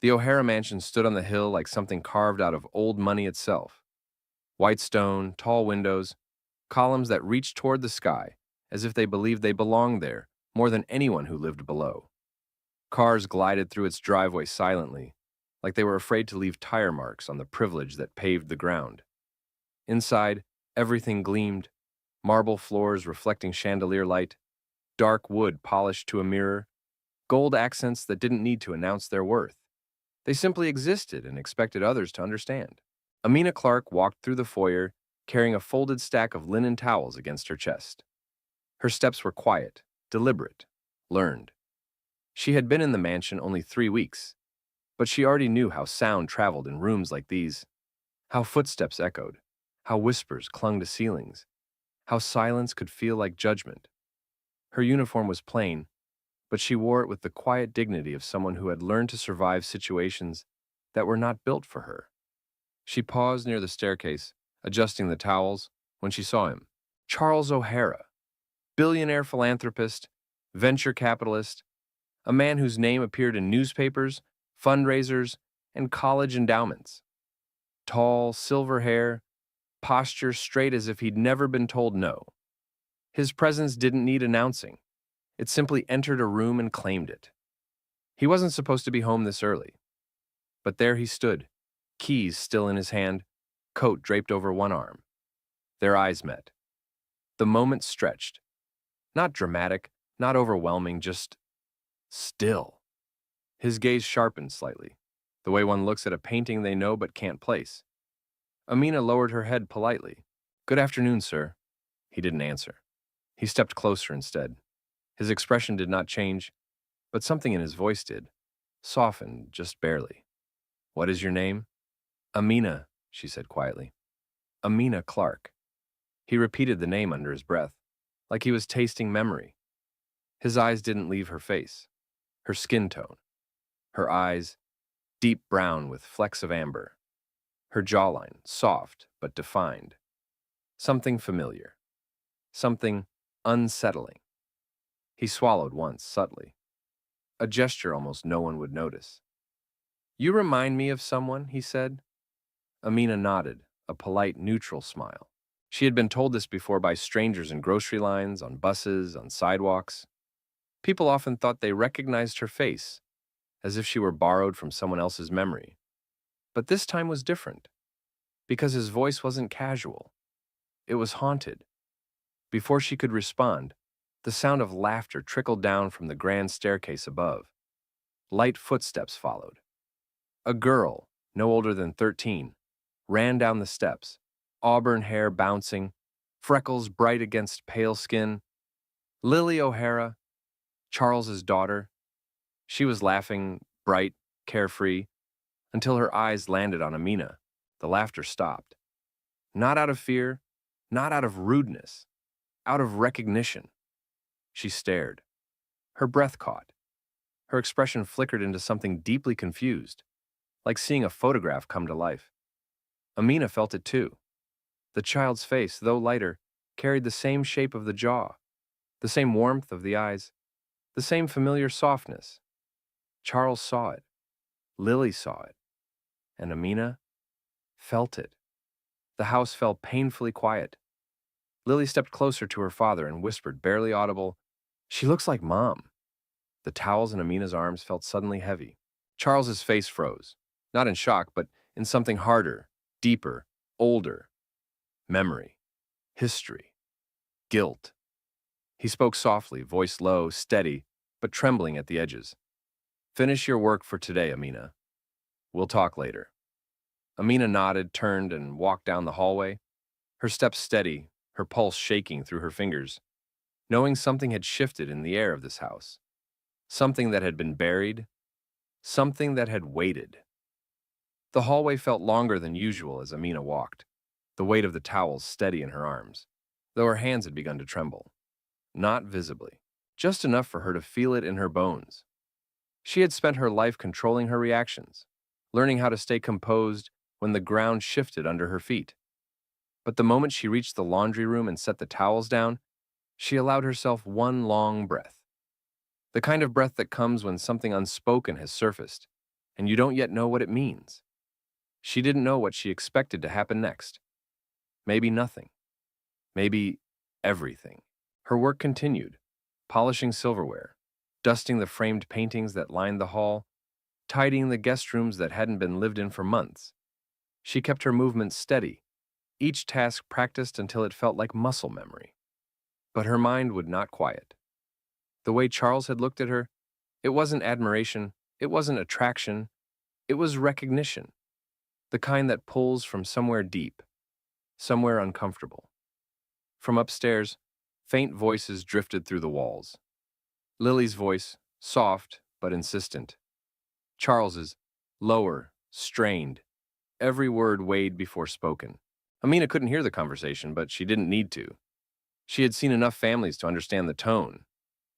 The O'Hara mansion stood on the hill like something carved out of old money itself. White stone, tall windows, columns that reached toward the sky, as if they believed they belonged there more than anyone who lived below. Cars glided through its driveway silently, like they were afraid to leave tire marks on the privilege that paved the ground. Inside, everything gleamed, marble floors reflecting chandelier light, dark wood polished to a mirror, gold accents that didn't need to announce their worth. They simply existed and expected others to understand. Amina Clark walked through the foyer, carrying a folded stack of linen towels against her chest. Her steps were quiet, deliberate, learned. She had been in the mansion only 3 weeks, but she already knew how sound traveled in rooms like these, how footsteps echoed, how whispers clung to ceilings, how silence could feel like judgment. Her uniform was plain, but she wore it with the quiet dignity of someone who had learned to survive situations that were not built for her. She paused near the staircase, adjusting the towels, when she saw him. Charles O'Hara, billionaire philanthropist, venture capitalist, a man whose name appeared in newspapers, fundraisers, and college endowments. Tall, silver hair, posture straight as if he'd never been told no. His presence didn't need announcing. It simply entered a room and claimed it. He wasn't supposed to be home this early. But there he stood, keys still in his hand, coat draped over one arm. Their eyes met. The moment stretched. Not dramatic, not overwhelming, just still. His gaze sharpened slightly, the way one looks at a painting they know but can't place. Amina lowered her head politely. "Good afternoon, sir." He didn't answer. He stepped closer instead. His expression did not change, but something in his voice did, softened just barely. "What is your name?" "Amina," she said quietly. "Amina Clark." He repeated the name under his breath, like he was tasting memory. His eyes didn't leave her face, her skin tone. Her eyes, deep brown with flecks of amber. Her jawline, soft but defined. Something familiar. Something unsettling. He swallowed once, subtly. A gesture almost no one would notice. "You remind me of someone," he said. Amina nodded, a polite, neutral smile. She had been told this before by strangers in grocery lines, on buses, on sidewalks. People often thought they recognized her face, as if she were borrowed from someone else's memory. But this time was different, because his voice wasn't casual. It was haunted. Before she could respond, the sound of laughter trickled down from the grand staircase above. Light footsteps followed. A girl, no older than 13, ran down the steps, auburn hair bouncing, freckles bright against pale skin. Lily O'Hara, Charles's daughter. She was laughing, bright, carefree, until her eyes landed on Amina. The laughter stopped. Not out of fear, not out of rudeness, out of recognition. She stared. Her breath caught. Her expression flickered into something deeply confused, like seeing a photograph come to life. Amina felt it too. The child's face, though lighter, carried the same shape of the jaw, the same warmth of the eyes, the same familiar softness. Charles saw it. Lily saw it. And Amina felt it. The house fell painfully quiet. Lily stepped closer to her father and whispered, barely audible, "She looks like Mom." The towels in Amina's arms felt suddenly heavy. Charles's face froze, not in shock, but in something harder, deeper, older. Memory, history, guilt. He spoke softly, voice low, steady, but trembling at the edges. "Finish your work for today, Amina. We'll talk later." Amina nodded, turned, and walked down the hallway, her steps steady, her pulse shaking through her fingers, knowing something had shifted in the air of this house. Something that had been buried, something that had waited. The hallway felt longer than usual as Amina walked, the weight of the towels steady in her arms, though her hands had begun to tremble. Not visibly, just enough for her to feel it in her bones. She had spent her life controlling her reactions, learning how to stay composed when the ground shifted under her feet. But the moment she reached the laundry room and set the towels down, she allowed herself one long breath. The kind of breath that comes when something unspoken has surfaced, and you don't yet know what it means. She didn't know what she expected to happen next. Maybe nothing. Maybe everything. Her work continued, polishing silverware, dusting the framed paintings that lined the hall, tidying the guest rooms that hadn't been lived in for months. She kept her movements steady, each task practiced until it felt like muscle memory. But her mind would not quiet. The way Charles had looked at her, it wasn't admiration, it wasn't attraction, it was recognition, the kind that pulls from somewhere deep, somewhere uncomfortable. From upstairs, faint voices drifted through the walls. Lily's voice, soft but insistent. Charles's, lower, strained, every word weighed before spoken. Amina couldn't hear the conversation, but she didn't need to. She had seen enough families to understand the tone.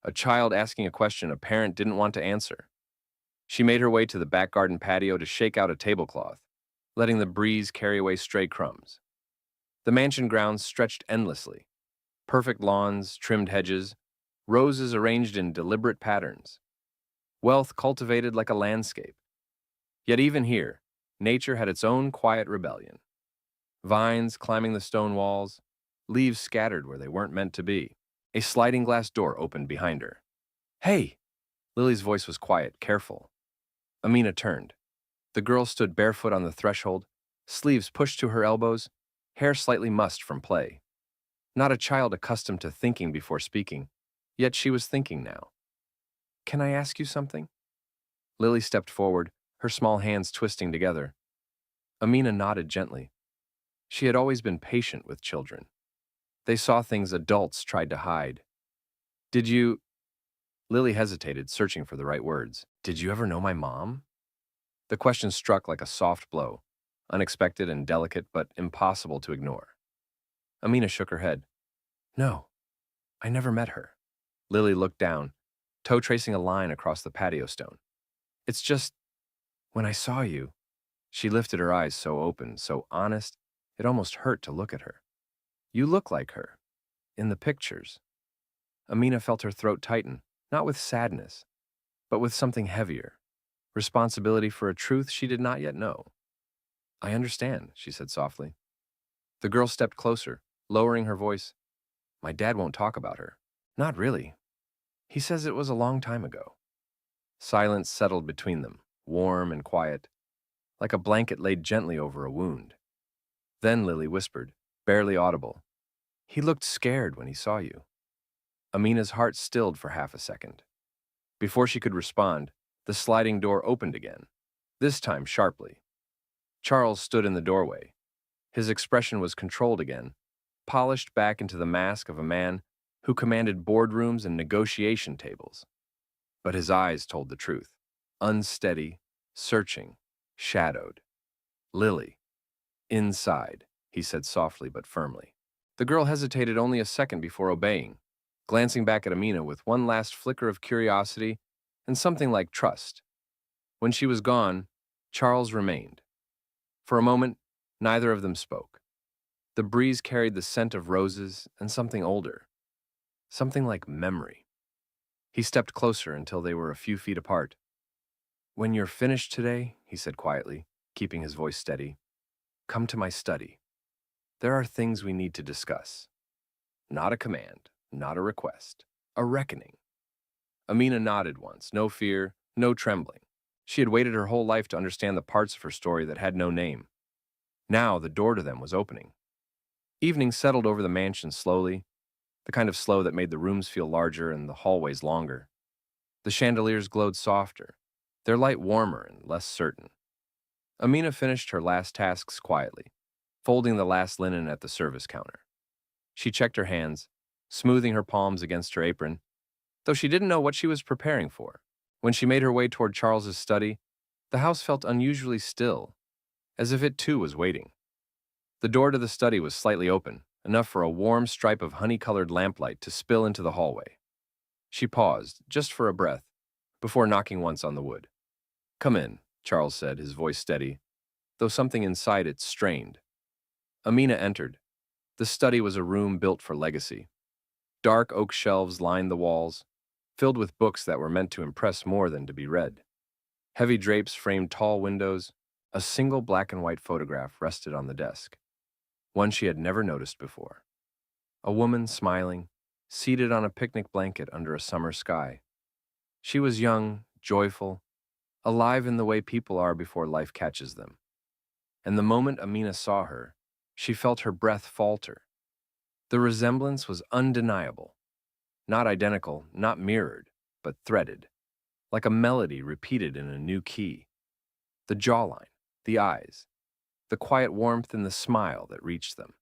A child asking a question a parent didn't want to answer. She made her way to the back garden patio to shake out a tablecloth, letting the breeze carry away stray crumbs. The mansion grounds stretched endlessly. Perfect lawns, trimmed hedges, roses arranged in deliberate patterns. Wealth cultivated like a landscape. Yet even here, nature had its own quiet rebellion. Vines climbing the stone walls, leaves scattered where they weren't meant to be. A sliding glass door opened behind her. "Hey!" Lily's voice was quiet, careful. Amina turned. The girl stood barefoot on the threshold, sleeves pushed to her elbows, hair slightly mussed from play. Not a child accustomed to thinking before speaking, yet she was thinking now. "Can I ask you something?" Lily stepped forward, her small hands twisting together. Amina nodded gently. She had always been patient with children. They saw things adults tried to hide. "Did you—" Lily hesitated, searching for the right words. "Did you ever know my mom?" The question struck like a soft blow, unexpected and delicate, but impossible to ignore. Amina shook her head. "No, I never met her." Lily looked down, toe tracing a line across the patio stone. "It's just, when I saw you," she lifted her eyes so open, so honest, it almost hurt to look at her. "You look like her, in the pictures." Amina felt her throat tighten, not with sadness, but with something heavier, responsibility for a truth she did not yet know. "I understand," she said softly. The girl stepped closer, lowering her voice. "My dad won't talk about her." "Not really. He says it was a long time ago." Silence settled between them, warm and quiet, like a blanket laid gently over a wound. Then Lily whispered, barely audible, "He looked scared when he saw you." Amina's heart stilled for half a second. Before she could respond, the sliding door opened again, this time sharply. Charles stood in the doorway. His expression was controlled again, polished back into the mask of a man who commanded boardrooms and negotiation tables. But his eyes told the truth. Unsteady, searching, shadowed. "Lily." "Inside," he said softly but firmly. The girl hesitated only a second before obeying, glancing back at Amina with one last flicker of curiosity and something like trust. When she was gone, Charles remained. For a moment, neither of them spoke. The breeze carried the scent of roses and something older, something like memory. He stepped closer until they were a few feet apart. "When you're finished today," he said quietly, keeping his voice steady, "come to my study. There are things we need to discuss. Not a command, not a request, a reckoning." Amina nodded once, no fear, no trembling. She had waited her whole life to understand the parts of her story that had no name. Now the door to them was opening. Evening settled over the mansion slowly, the kind of slow that made the rooms feel larger and the hallways longer. The chandeliers glowed softer, their light warmer and less certain. Amina finished her last tasks quietly, folding the last linen at the service counter. She checked her hands, smoothing her palms against her apron, though she didn't know what she was preparing for. When she made her way toward Charles's study, the house felt unusually still, as if it too was waiting. The door to the study was slightly open, enough for a warm stripe of honey-colored lamplight to spill into the hallway. She paused, just for a breath, before knocking once on the wood. "Come in," Charles said, his voice steady, though something inside it strained. Amina entered. The study was a room built for legacy. Dark oak shelves lined the walls, filled with books that were meant to impress more than to be read. Heavy drapes framed tall windows. A single black and white photograph rested on the desk, one she had never noticed before. A woman smiling, seated on a picnic blanket under a summer sky. She was young, joyful, alive in the way people are before life catches them. And the moment Amina saw her, she felt her breath falter. The resemblance was undeniable. Not identical, not mirrored, but threaded, like a melody repeated in a new key. The jawline, the eyes, the quiet warmth in the smile that reached them.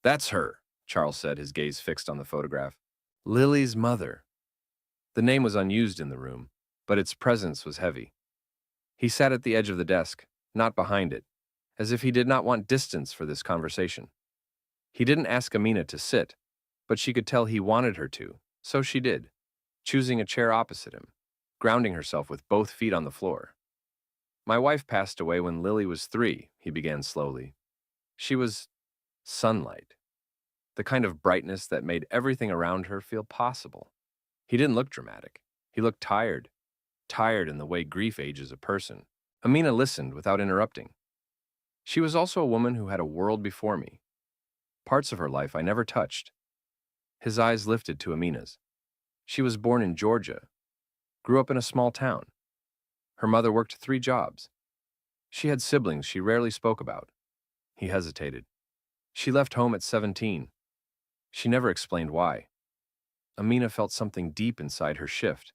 "That's her," Charles said, his gaze fixed on the photograph. "Lily's mother." The name was unused in the room, but its presence was heavy. He sat at the edge of the desk, not behind it, as if he did not want distance for this conversation. He didn't ask Amina to sit, but she could tell he wanted her to, so she did, choosing a chair opposite him, grounding herself with both feet on the floor. "My wife passed away when Lily was 3, he began slowly. She was sunlight, the kind of brightness that made everything around her feel possible. He didn't look dramatic. He looked tired, tired in the way grief ages a person." Amina listened without interrupting. She was also a woman who had a world before me, parts of her life I never touched. His eyes lifted to Amina's. She was born in Georgia, grew up in a small town. Her mother worked 3 jobs. She had siblings she rarely spoke about. He hesitated. She left home at 17. She never explained why. Amina felt something deep inside her shift,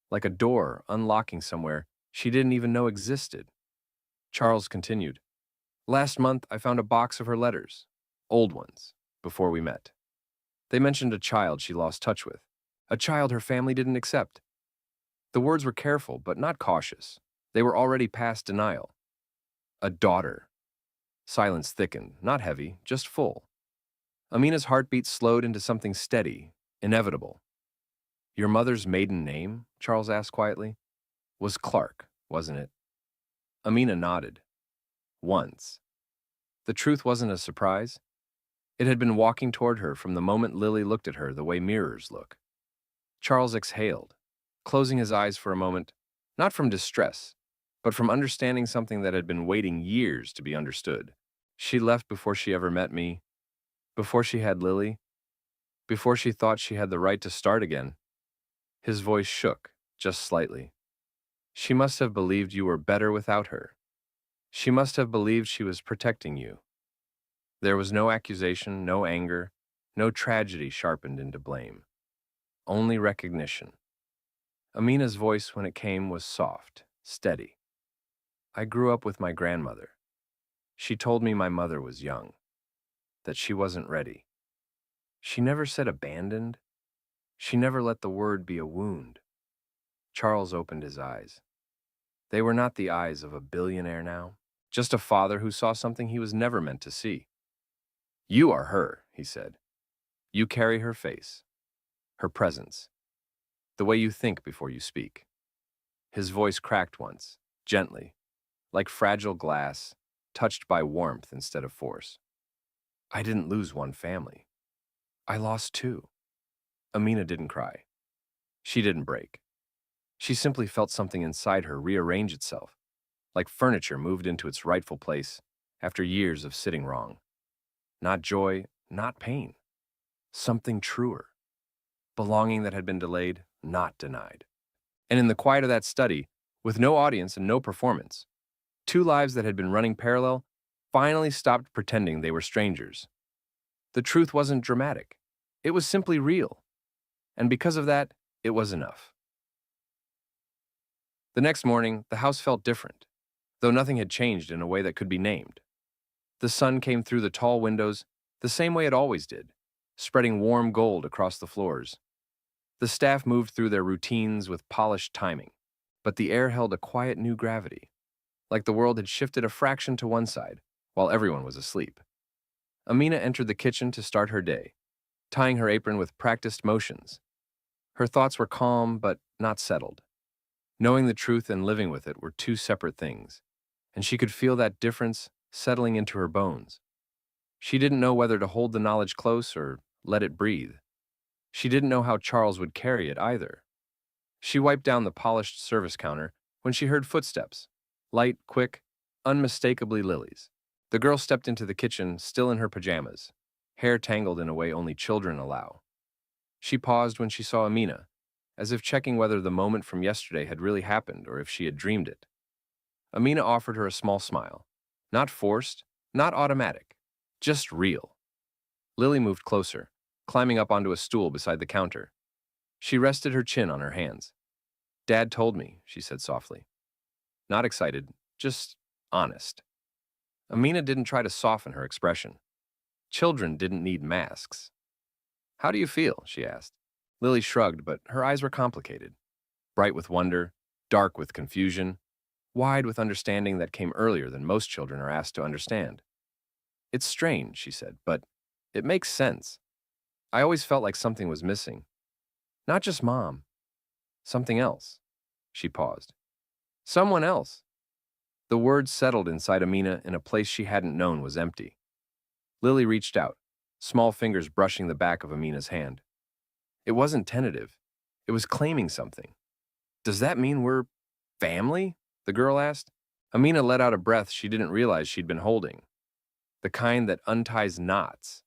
like a door unlocking somewhere she didn't even know existed. Charles continued. "Last month, I found a box of her letters, old ones, before we met. They mentioned a child she lost touch with, a child her family didn't accept. The words were careful, but not cautious. They were already past denial. A daughter." Silence thickened, not heavy, just full. Amina's heartbeat slowed into something steady, inevitable. "Your mother's maiden name?" Charles asked quietly. "Was Clark, wasn't it?" Amina nodded. "Once." The truth wasn't a surprise. It had been walking toward her from the moment Lily looked at her the way mirrors look. Charles exhaled, closing his eyes for a moment, not from distress, but from understanding something that had been waiting years to be understood. "She left before she ever met me, before she had Lily, before she thought she had the right to start again." His voice shook, just slightly. "She must have believed you were better without her. She must have believed she was protecting you." There was no accusation, no anger, no tragedy sharpened into blame. Only recognition. Amina's voice, when it came, was soft, steady. "I grew up with my grandmother. She told me my mother was young, that she wasn't ready. She never said abandoned. She never let the word be a wound." Charles opened his eyes. They were not the eyes of a billionaire now, just a father who saw something he was never meant to see. "You are her," he said. "You carry her face, her presence, the way you think before you speak." His voice cracked once, gently, like fragile glass, touched by warmth instead of force. "I didn't lose one family. I lost 2. Amina didn't cry. She didn't break. She simply felt something inside her rearrange itself, like furniture moved into its rightful place after years of sitting wrong. Not joy, not pain. Something truer. Belonging that had been delayed, not denied. And in the quiet of that study, with no audience and no performance, 2 lives that had been running parallel finally stopped pretending they were strangers. The truth wasn't dramatic. It was simply real. And because of that, it was enough. The next morning, the house felt different, though nothing had changed in a way that could be named. The sun came through the tall windows the same way it always did, spreading warm gold across the floors. The staff moved through their routines with polished timing, but the air held a quiet new gravity, like the world had shifted a fraction to one side while everyone was asleep. Amina entered the kitchen to start her day, tying her apron with practiced motions. Her thoughts were calm but not settled. Knowing the truth and living with it were 2 separate things, and she could feel that difference settling into her bones. She didn't know whether to hold the knowledge close or let it breathe. She didn't know how Charles would carry it either. She wiped down the polished service counter, when she heard footsteps. Light, quick, unmistakably Lily's. The girl stepped into the kitchen, still in her pajamas, hair tangled in a way only children allow. She paused when she saw Amina, as if checking whether the moment from yesterday had really happened or if she had dreamed it. Amina offered her a small smile. Not forced, not automatic, just real. Lily moved closer, climbing up onto a stool beside the counter. She rested her chin on her hands. Dad told me, she said softly. Not excited, just honest. Amina didn't try to soften her expression. Children didn't need masks. How do you feel? She asked. Lily shrugged, but her eyes were complicated. Bright with wonder, dark with confusion, wide with understanding that came earlier than most children are asked to understand. It's strange, she said, but it makes sense. I always felt like something was missing. Not just Mom. Something else. She paused. Someone else. The words settled inside Amina in a place she hadn't known was empty. Lily reached out, small fingers brushing the back of Amina's hand. It wasn't tentative. It was claiming something. Does that mean we're family? The girl asked. Amina let out a breath she didn't realize she'd been holding. The kind that unties knots.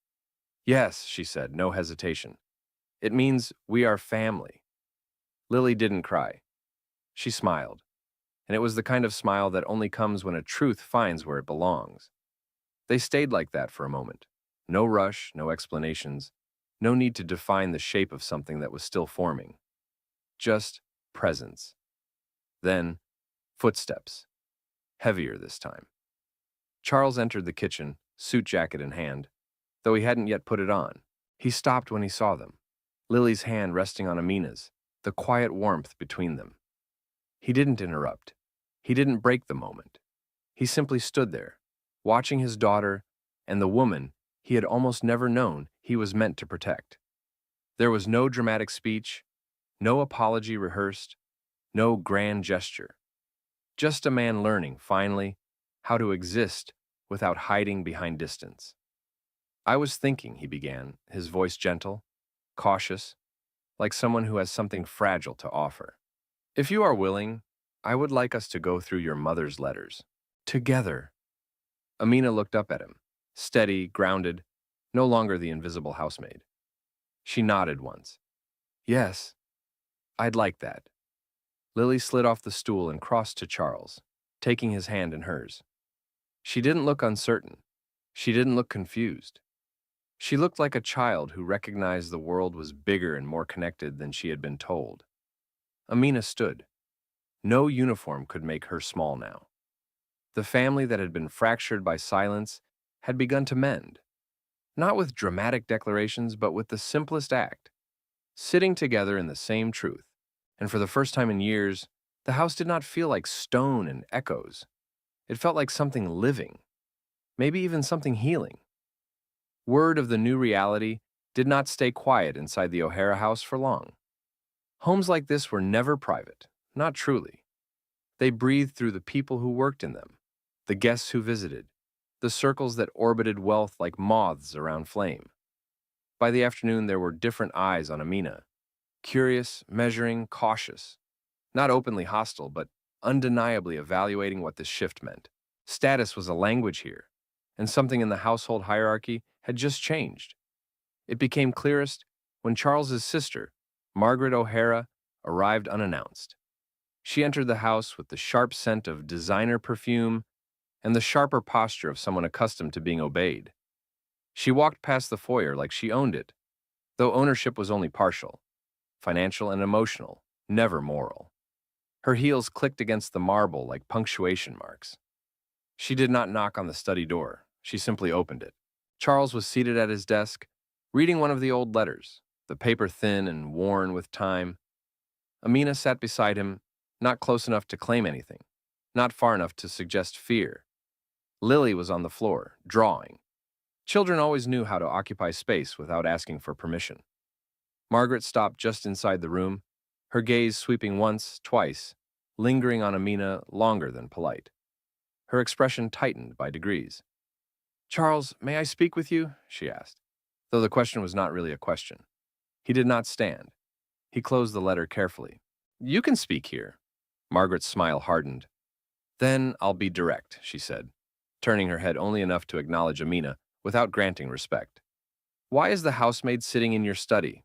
Yes, she said, no hesitation. It means we are family. Lily didn't cry. She smiled, and it was the kind of smile that only comes when a truth finds where it belongs. They stayed like that for a moment. No rush, no explanations, no need to define the shape of something that was still forming. Just presence. Then, footsteps. Heavier this time. Charles entered the kitchen, suit jacket in hand, though he hadn't yet put it on. He stopped when he saw them, Lily's hand resting on Amina's, the quiet warmth between them. He didn't interrupt. He didn't break the moment. He simply stood there, watching his daughter and the woman he had almost never known he was meant to protect. There was no dramatic speech, no apology rehearsed, no grand gesture. Just a man learning, finally, how to exist without hiding behind distance. I was thinking, he began, his voice gentle, cautious, like someone who has something fragile to offer. If you are willing, I would like us to go through your mother's letters. Together. Amina looked up at him, steady, grounded, no longer the invisible housemaid. She nodded once. Yes, I'd like that. Lily slid off the stool and crossed to Charles, taking his hand in hers. She didn't look uncertain. She didn't look confused. She looked like a child who recognized the world was bigger and more connected than she had been told. Amina stood. No uniform could make her small now. The family that had been fractured by silence had begun to mend. Not with dramatic declarations, but with the simplest act. Sitting together in the same truth. And for the first time in years, the house did not feel like stone and echoes. It felt like something living. Maybe even something healing. Word of the new reality did not stay quiet inside the O'Hara house for long. Homes like this were never private, not truly. They breathed through the people who worked in them, the guests who visited, the circles that orbited wealth like moths around flame. By the afternoon, there were different eyes on Amina, curious, measuring, cautious, not openly hostile, but undeniably evaluating what this shift meant. Status was a language here, and something in the household hierarchy had just changed. It became clearest when Charles's sister, Margaret O'Hara, arrived unannounced. She entered the house with the sharp scent of designer perfume and the sharper posture of someone accustomed to being obeyed. She walked past the foyer like she owned it, though ownership was only partial, financial and emotional, never moral. Her heels clicked against the marble like punctuation marks. She did not knock on the study door. She simply opened it. Charles was seated at his desk, reading one of the old letters, the paper thin and worn with time. Amina sat beside him, not close enough to claim anything, not far enough to suggest fear. Lily was on the floor, drawing. Children always knew how to occupy space without asking for permission. Margaret stopped just inside the room, her gaze sweeping once, twice, lingering on Amina longer than polite. Her expression tightened by degrees. "Charles, may I speak with you?" she asked, though the question was not really a question. He did not stand. He closed the letter carefully. "You can speak here." Margaret's smile hardened. Then I'll be direct, she said, turning her head only enough to acknowledge Amina without granting respect. Why is the housemaid sitting in your study?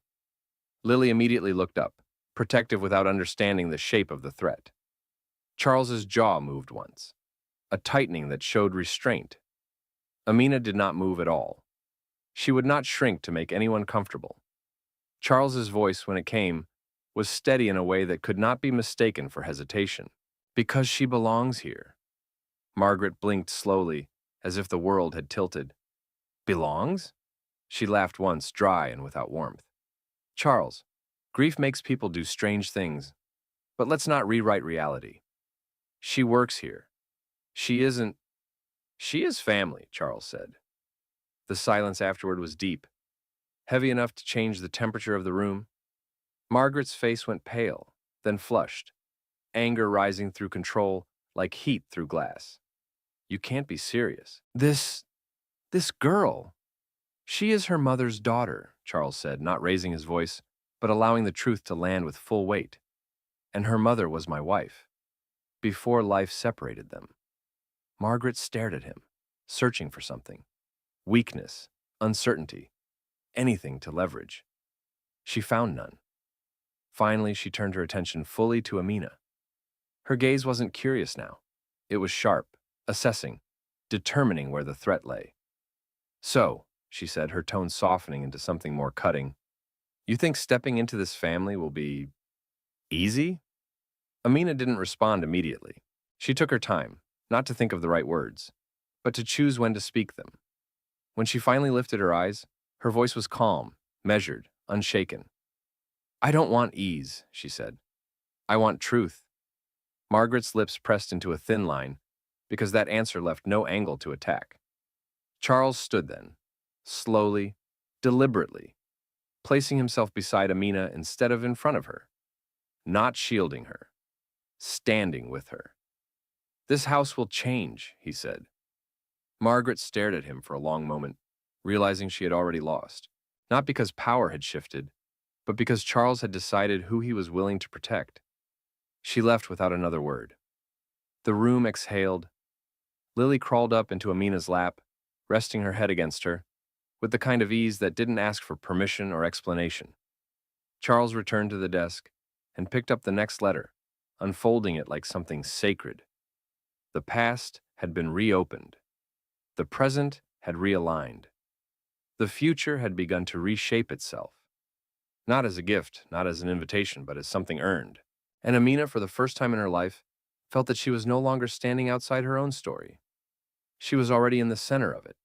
Lily immediately looked up, protective without understanding the shape of the threat. Charles's jaw moved once, a tightening that showed restraint. Amina did not move at all. She would not shrink to make anyone comfortable. Charles's voice, when it came, was steady in a way that could not be mistaken for hesitation. Because she belongs here. Margaret blinked slowly, as if the world had tilted. Belongs? She laughed once, dry and without warmth. Charles, grief makes people do strange things, but let's not rewrite reality. She works here. She isn't. She is family, Charles said. The silence afterward was deep, heavy enough to change the temperature of the room. Margaret's face went pale, then flushed, anger rising through control like heat through glass. You can't be serious. This girl. She is her mother's daughter, Charles said, not raising his voice, but allowing the truth to land with full weight. And her mother was my wife, before life separated them. Margaret stared at him, searching for something. Weakness, uncertainty, anything to leverage. She found none. Finally, she turned her attention fully to Amina. Her gaze wasn't curious now. It was sharp, assessing, determining where the threat lay. So, she said, her tone softening into something more cutting, you think stepping into this family will be easy? Amina didn't respond immediately. She took her time, not to think of the right words, but to choose when to speak them. When she finally lifted her eyes, her voice was calm, measured, unshaken. I don't want ease, she said. I want truth. Margaret's lips pressed into a thin line, because that answer left no angle to attack. Charles stood then, slowly, deliberately, placing himself beside Amina instead of in front of her, not shielding her, standing with her. This house will change, he said. Margaret stared at him for a long moment, realizing she had already lost, not because power had shifted, but because Charles had decided who he was willing to protect. She left without another word. The room exhaled. Lily crawled up into Amina's lap, resting her head against her, with the kind of ease that didn't ask for permission or explanation. Charles returned to the desk and picked up the next letter, unfolding it like something sacred. The past had been reopened. The present had realigned. The future had begun to reshape itself. Not as a gift, not as an invitation, but as something earned. And Amina, for the first time in her life, felt that she was no longer standing outside her own story. She was already in the center of it.